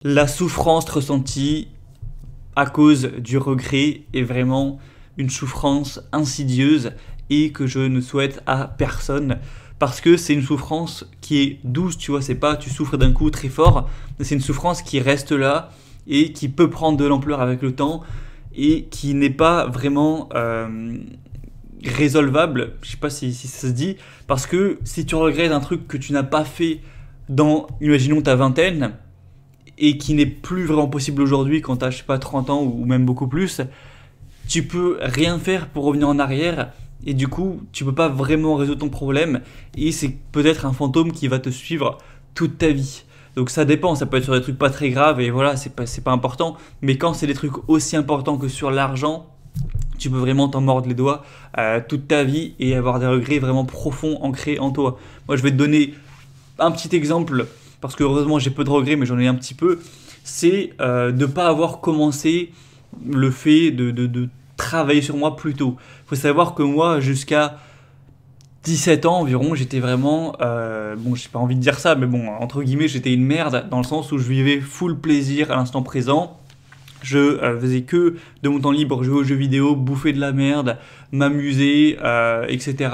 La souffrance ressentie à cause du regret est vraiment une souffrance insidieuse et que je ne souhaite à personne parce que c'est une souffrance qui est douce, tu vois, c'est pas tu souffres d'un coup très fort, c'est une souffrance qui reste là et qui peut prendre de l'ampleur avec le temps et qui n'est pas vraiment résolvable, je sais pas si ça se dit, parce que si tu regrettes un truc que tu n'as pas fait dans, imaginons, ta vingtaine, et qui n'est plus vraiment possible aujourd'hui quand tu as, je sais pas, 30 ans ou même beaucoup plus, tu peux rien faire pour revenir en arrière et du coup, tu peux pas vraiment résoudre ton problème et c'est peut-être un fantôme qui va te suivre toute ta vie. Donc ça dépend, ça peut être sur des trucs pas très graves et voilà, c'est pas important, mais quand c'est des trucs aussi importants que sur l'argent, tu peux vraiment t'en mordre les doigts toute ta vie et avoir des regrets vraiment profonds ancrés en toi. Moi, je vais te donner un petit exemple, parce que heureusement j'ai peu de regrets, mais j'en ai un petit peu, c'est de ne pas avoir commencé le fait de travailler sur moi plus tôt. Il faut savoir que moi, jusqu'à 17 ans environ, j'étais vraiment, bon, j'ai pas envie de dire ça, mais bon, entre guillemets, j'étais une merde, dans le sens où je vivais full plaisir à l'instant présent. Je faisais que de mon temps libre jouer aux jeux vidéo, bouffer de la merde, m'amuser, etc.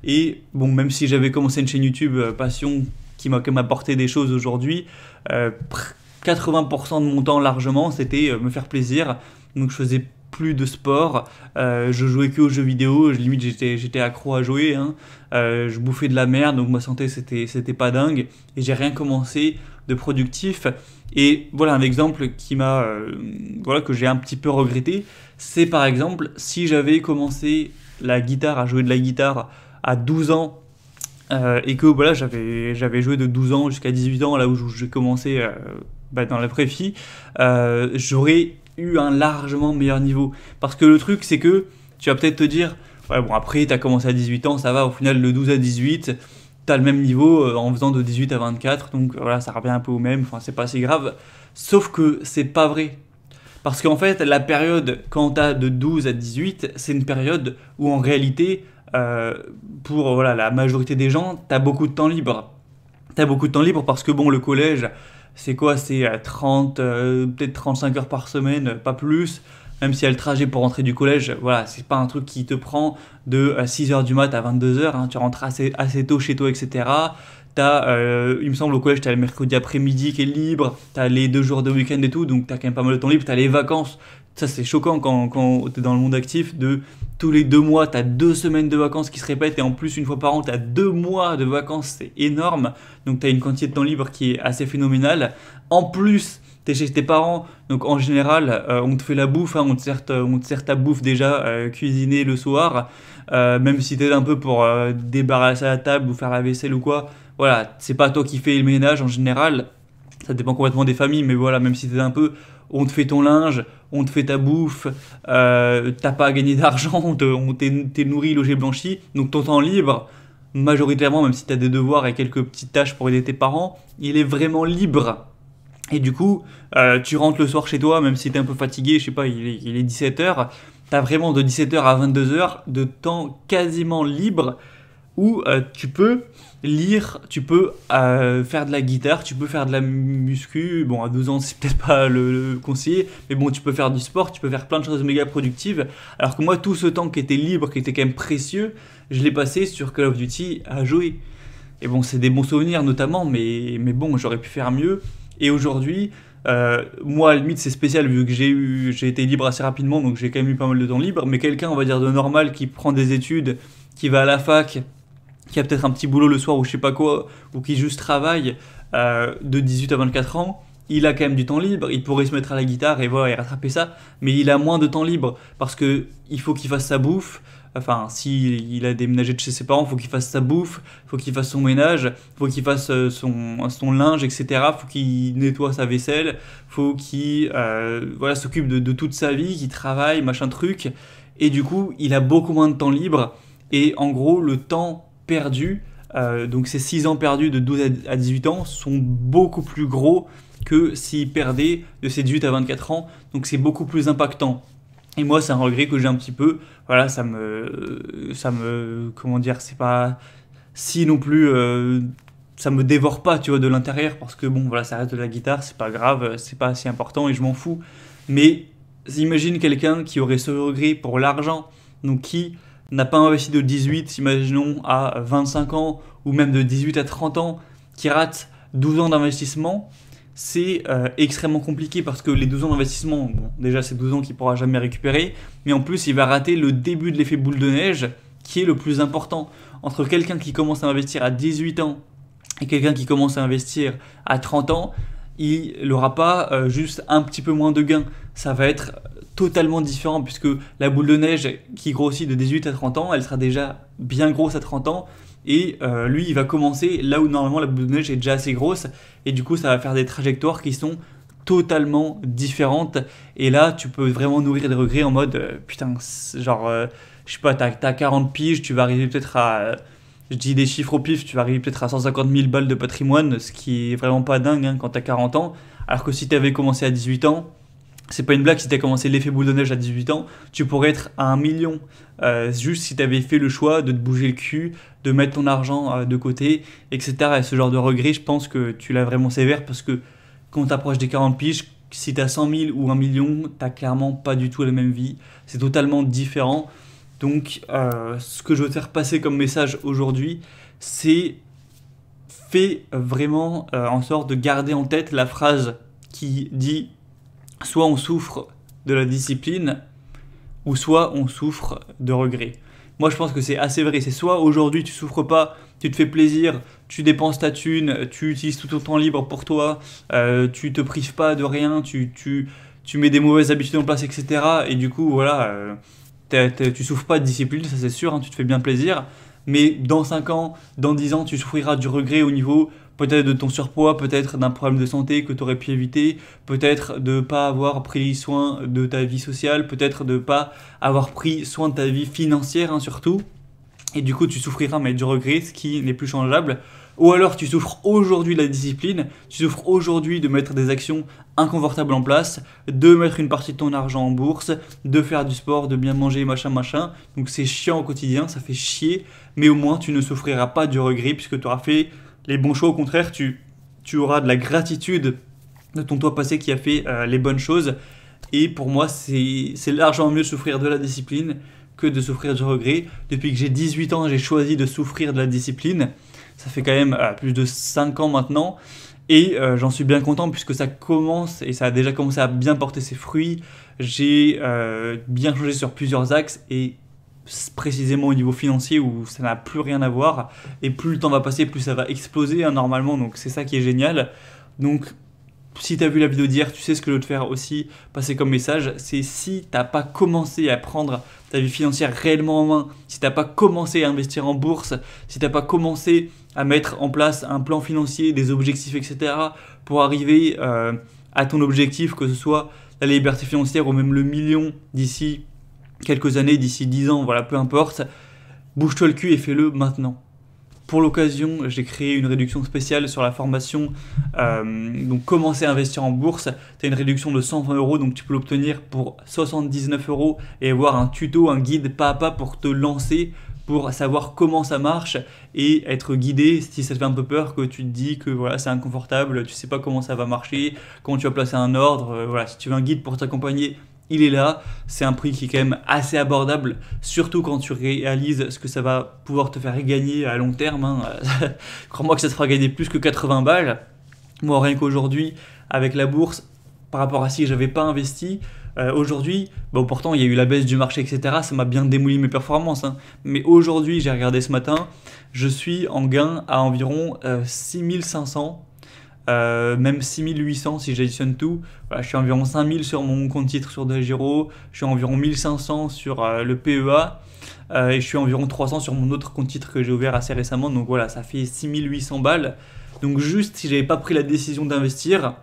Et bon, même si j'avais commencé une chaîne YouTube Passion qui m'a quand même apporté des choses aujourd'hui, euh, 80% de mon temps largement c'était me faire plaisir. Donc je faisais plus de sport, je jouais que aux jeux vidéo, limite j'étais accro à jouer, hein. Je bouffais de la merde, donc ma santé c'était pas dingue, et j'ai rien commencé de productif. Et voilà un exemple qui m'a, voilà, que j'ai un petit peu regretté, c'est par exemple si j'avais commencé la guitare, à jouer de la guitare à 12 ans, et que voilà, j'avais joué de 12 ans jusqu'à 18 ans, là où j'ai commencé dans la vraie vie, j'aurais eu un largement meilleur niveau. Parce que le truc, c'est que tu vas peut-être te dire, ouais, bon, après, tu as commencé à 18 ans, ça va, au final, de 12 à 18, tu as le même niveau en faisant de 18 à 24, donc voilà, ça revient un peu au même, enfin, c'est pas si grave. Sauf que c'est pas vrai. Parce qu'en fait, la période quand tu as de 12 à 18, c'est une période où en réalité, euh, pour voilà, la majorité des gens, tu as beaucoup de temps libre. Tu as beaucoup de temps libre parce que bon, le collège, c'est quoi? C'est 30, peut-être 35 heures par semaine, pas plus. Même si y a le trajet pour rentrer du collège, voilà, c'est pas un truc qui te prend de 6 heures du mat à 22 heures, hein, tu rentres assez tôt chez toi, etc. T'as, il me semble au collège, tu as le mercredi après-midi qui est libre, tu as les 2 jours de week-end et tout, donc tu as quand même pas mal de temps libre, tu as les vacances. Ça, c'est choquant quand tu es dans le monde actif, de tous les 2 mois, tu as 2 semaines de vacances qui se répètent, et en plus, une fois par an, tu as 2 mois de vacances, c'est énorme. Donc tu as une quantité de temps libre qui est assez phénoménale. En plus, tu es chez tes parents, donc en général, on te fait la bouffe, hein, on te sert ta bouffe déjà cuisinée le soir, même si tu es un peu pour débarrasser la table ou faire la vaisselle ou quoi. Voilà, c'est pas toi qui fais le ménage en général, ça dépend complètement des familles, mais voilà, même si t'es un peu, on te fait ton linge, on te fait ta bouffe, t'as pas à gagner d'argent, t'es nourri, logé, blanchi, donc ton temps libre, majoritairement, même si t'as des devoirs et quelques petites tâches pour aider tes parents, il est vraiment libre. Et du coup, tu rentres le soir chez toi, même si t'es un peu fatigué, je sais pas, il est 17 h, t'as vraiment de 17 h à 22 h de temps quasiment libre où tu peux lire, tu peux faire de la guitare, tu peux faire de la muscu. Bon, à 12 ans, c'est peut-être pas le conseiller, mais bon, tu peux faire du sport, tu peux faire plein de choses méga productives. Alors que moi, tout ce temps qui était libre, qui était quand même précieux, je l'ai passé sur Call of Duty à jouer. Et bon, c'est des bons souvenirs notamment, mais bon, j'aurais pu faire mieux. Et aujourd'hui, moi, à la limite, c'est spécial vu que j'ai été libre assez rapidement, donc j'ai quand même eu pas mal de temps libre. Mais quelqu'un, on va dire, de normal qui prend des études, qui va à la fac, qui a peut-être un petit boulot le soir ou je sais pas quoi, ou qui juste travaille de 18 à 24 ans, il a quand même du temps libre, il pourrait se mettre à la guitare et voilà, et rattraper ça, mais il a moins de temps libre parce que il faut qu'il fasse sa bouffe. Enfin, s'il a déménagé de chez ses parents, il faut qu'il fasse sa bouffe, il faut qu'il fasse son ménage, il faut qu'il fasse son linge, etc. Il faut qu'il nettoie sa vaisselle, il faut qu'il voilà, s'occupe de toute sa vie, qu'il travaille, machin truc. Et du coup, il a beaucoup moins de temps libre. Et en gros, le temps perdu, donc ces 6 ans perdus de 12 à 18 ans, sont beaucoup plus gros que s'il perdait de ses 18 à 24 ans. Donc c'est beaucoup plus impactant. Et moi, c'est un regret que j'ai un petit peu. Voilà, comment dire, c'est pas si non plus ça me dévore pas, tu vois, de l'intérieur, parce que bon, voilà, ça reste de la guitare, c'est pas grave, c'est pas si important et je m'en fous. Mais imagine quelqu'un qui aurait ce regret pour l'argent, donc qui n'a pas investi de 18, imaginons, à 25 ans, ou même de 18 à 30 ans, qui rate 12 ans d'investissement, c'est extrêmement compliqué parce que les 12 ans d'investissement, bon, déjà c'est 12 ans qu'il ne pourra jamais récupérer, mais en plus il va rater le début de l'effet boule de neige, qui est le plus important. Entre quelqu'un qui commence à investir à 18 ans et quelqu'un qui commence à investir à 30 ans, il n'aura pas juste un petit peu moins de gains. Ça va être totalement différent puisque la boule de neige qui grossit de 18 à 30 ans, elle sera déjà bien grosse à 30 ans. Et lui, il va commencer là où normalement la boule de neige est déjà assez grosse. Et du coup, ça va faire des trajectoires qui sont totalement différentes. Et là, tu peux vraiment nourrir des regrets en mode putain, genre, je sais pas, t'as 40 piges, tu vas arriver peut-être à. Je dis des chiffres au pif, tu vas arriver peut-être à 150 000 balles de patrimoine, ce qui est vraiment pas dingue hein, quand t'as 40 ans. Alors que si t'avais commencé à 18 ans, c'est pas une blague, si t'as commencé l'effet boule de neige à 18 ans, tu pourrais être à 1 million. Juste si t'avais fait le choix de te bouger le cul, de mettre ton argent de côté, etc. Et ce genre de regret, je pense que tu l'as vraiment sévère parce que quand t'approches des 40 piges, si t'as 100 000 ou 1 million, t'as clairement pas du tout la même vie. C'est totalement différent. Donc, ce que je veux te faire passer comme message aujourd'hui, c'est fais vraiment en sorte de garder en tête la phrase qui dit soit on souffre de la discipline ou soit on souffre de regret. Moi, je pense que c'est assez vrai. C'est soit aujourd'hui tu souffres pas, tu te fais plaisir, tu dépenses ta thune, tu utilises tout ton temps libre pour toi, tu te prives pas de rien, tu mets des mauvaises habitudes en place, etc. Et du coup, voilà. Tu souffres pas de discipline, ça c'est sûr, hein, tu te fais bien plaisir, mais dans 5 ans, dans 10 ans, tu souffriras du regret au niveau peut-être de ton surpoids, peut-être d'un problème de santé que tu aurais pu éviter, peut-être de ne pas avoir pris soin de ta vie sociale, peut-être de ne pas avoir pris soin de ta vie financière hein, surtout, et du coup tu souffriras mais du regret, ce qui n'est plus changeable. Ou alors tu souffres aujourd'hui de la discipline, tu souffres aujourd'hui de mettre des actions inconfortables en place, de mettre une partie de ton argent en bourse, de faire du sport, de bien manger, machin, machin. Donc c'est chiant au quotidien, ça fait chier, mais au moins tu ne souffriras pas du regret puisque tu auras fait les bons choix. Au contraire, tu auras de la gratitude de ton toi passé qui a fait les bonnes choses. Et pour moi, c'est largement mieux de souffrir de la discipline que de souffrir du regret. Depuis que j'ai 18 ans, j'ai choisi de souffrir de la discipline. Ça fait quand même plus de 5 ans maintenant et j'en suis bien content puisque ça commence et ça a déjà commencé à bien porter ses fruits. J'ai bien changé sur plusieurs axes et précisément au niveau financier où ça n'a plus rien à voir et plus le temps va passer, plus ça va exploser hein, normalement, donc c'est ça qui est génial. Donc si tu as vu la vidéo d'hier, tu sais ce que je veux te faire aussi passer comme message, c'est si tu n'as pas commencé à prendre ta vie financière réellement en main, si tu n'as pas commencé à investir en bourse, si tu n'as pas commencé à mettre en place un plan financier, des objectifs, etc. pour arriver à ton objectif, que ce soit la liberté financière ou même le million d'ici quelques années, d'ici 10 ans, voilà, peu importe, bouge-toi le cul et fais-le maintenant. Pour l'occasion, j'ai créé une réduction spéciale sur la formation. Donc, commencer à investir en bourse. Tu as une réduction de 120 €, donc tu peux l'obtenir pour 79 € et avoir un tuto, un guide pas à pas pour te lancer, pour savoir comment ça marche et être guidé si ça te fait un peu peur, que tu te dis que voilà, c'est inconfortable, tu sais pas comment ça va marcher, comment tu vas placer un ordre. Voilà, si tu veux un guide pour t'accompagner, il est là. C'est un prix qui est quand même assez abordable, surtout quand tu réalises ce que ça va pouvoir te faire gagner à long terme. Hein. Crois-moi que ça te fera gagner plus que 80 balles. Moi, rien qu'aujourd'hui, avec la bourse, par rapport à si j'avais pas investi, aujourd'hui, bon, pourtant il y a eu la baisse du marché, etc. Ça m'a bien démouli mes performances. Hein. Mais aujourd'hui, j'ai regardé ce matin, je suis en gain à environ 6500. Même 6800 si j'additionne tout. Voilà, je suis environ 5000 sur mon compte titre sur DEGIRO, je suis environ 1500 sur le PEA et je suis environ 300 sur mon autre compte titre que j'ai ouvert assez récemment. Donc voilà, ça fait 6800 balles. Donc juste si j'avais pas pris la décision d'investir,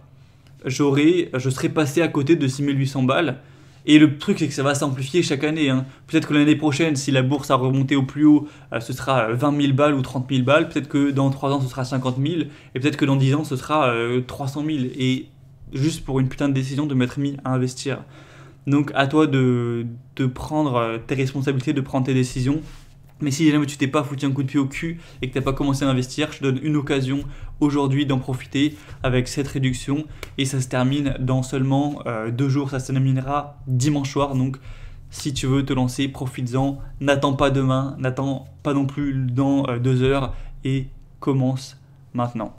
je serais passé à côté de 6800 balles. Et le truc, c'est que ça va s'amplifier chaque année. Hein. Peut-être que l'année prochaine, si la bourse a remonté au plus haut, ce sera 20 000 balles ou 30 000 balles. Peut-être que dans 3 ans, ce sera 50 000. Et peut-être que dans 10 ans, ce sera 300 000. Et juste pour une putain de décision de m'être mis à investir. Donc, à toi de prendre tes responsabilités, de prendre tes décisions. Mais si jamais tu t'es pas foutu un coup de pied au cul et que tu n'as pas commencé à investir, je te donne une occasion aujourd'hui d'en profiter avec cette réduction. Et ça se termine dans seulement 2 jours, ça se terminera dimanche soir. Donc si tu veux te lancer, profites-en. N'attends pas demain, n'attends pas non plus dans 2 heures et commence maintenant.